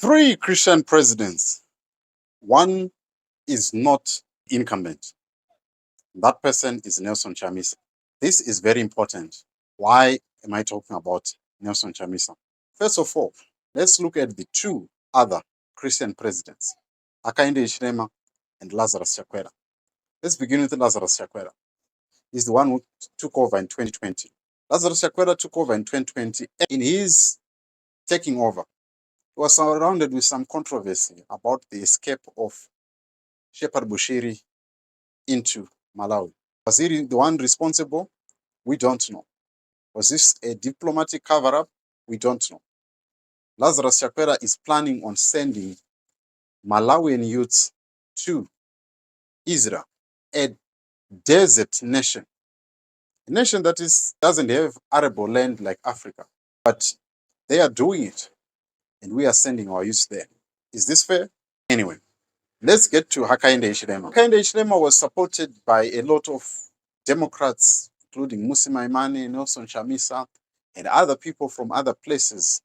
Three Christian presidents. One is not incumbent. That person is Nelson Chamisa. This is very important. Why am I talking about Nelson Chamisa? First of all, let's look at the two other Christian presidents, Hakainde Hichilema and Lazarus Chakwera. Let's begin with Lazarus Chakwera. He's the one who took over in 2020. Lazarus Chakwera took over in 2020. In his taking over, he was surrounded with some controversy about the escape of Shepard Bushiri into Malawi. Was he the one responsible? We don't know. Was this a diplomatic cover-up? We don't know. Lazarus Chakwera is planning on sending Malawian youths to Israel, a desert nation, a nation that doesn't have arable land like Africa, but they are doing it, and we are sending our youths there. Is this fair? Anyway, let's get to Hakainde Hichilema. Hakainde Hichilema was supported by a lot of Democrats, including Mmusi Maimane, Nelson Chamisa, and other people from other places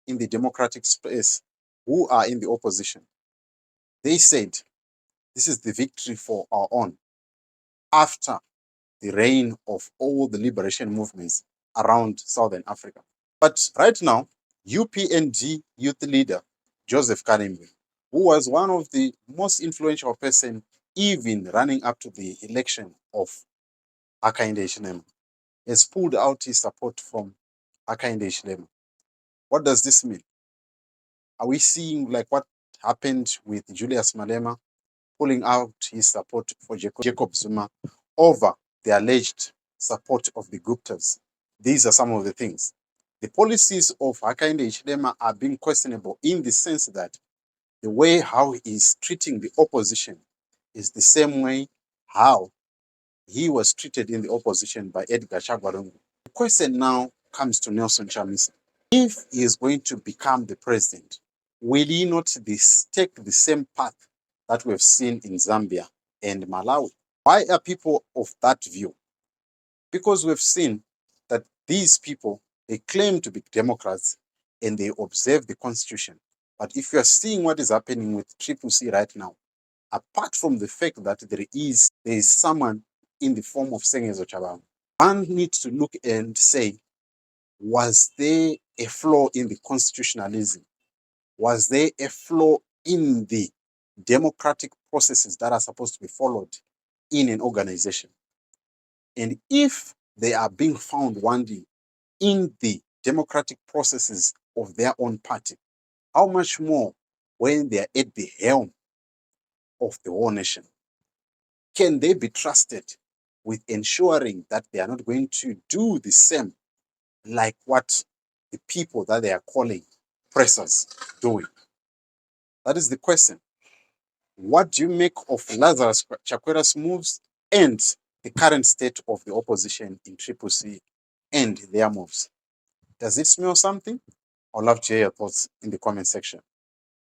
in the democratic space who are in the opposition. They said, this is the victory for our own after the reign of all the liberation movements around Southern Africa. But right now, UPND youth leader Joseph Kalembe, who was one of the most influential person even running up to the election of Hakainde Hichilema, has pulled out his support from Hakainde Hichilema. What does this mean? Are we seeing like what happened with Julius Malema pulling out his support for Jacob Zuma over the alleged support of the Guptas? These are some of the things. The policies of Hakainde Hichilema are being questionable in the sense that the way how he is treating the opposition is the same way how he was treated in the opposition by Edgar Chagwa. The question now comes to Nelson Chamisa. If he is going to become the president, will he not take the same path that we've seen in Zambia and Malawi? Why are people of that view? Because we've seen that these people, they claim to be Democrats and they observe the Constitution. But if you are seeing what is happening with Triple C right now, apart from the fact that there is someone in the form of Sengezo Chabang, one needs to look and say, was there a flaw in the constitutionalism? Was there a flaw in the democratic processes that are supposed to be followed in an organization? And if they are being found wanting in the democratic processes of their own party, how much more when they are at the helm of the whole nation? Can they be trusted with ensuring that they are not going to do the same like what the people that they are calling pressers doing? That is the question. What do you make of Lazarus Chakwera's moves and the current state of the opposition in Triple C and their moves? Does it smell something? I'd love to hear your thoughts in the comment section.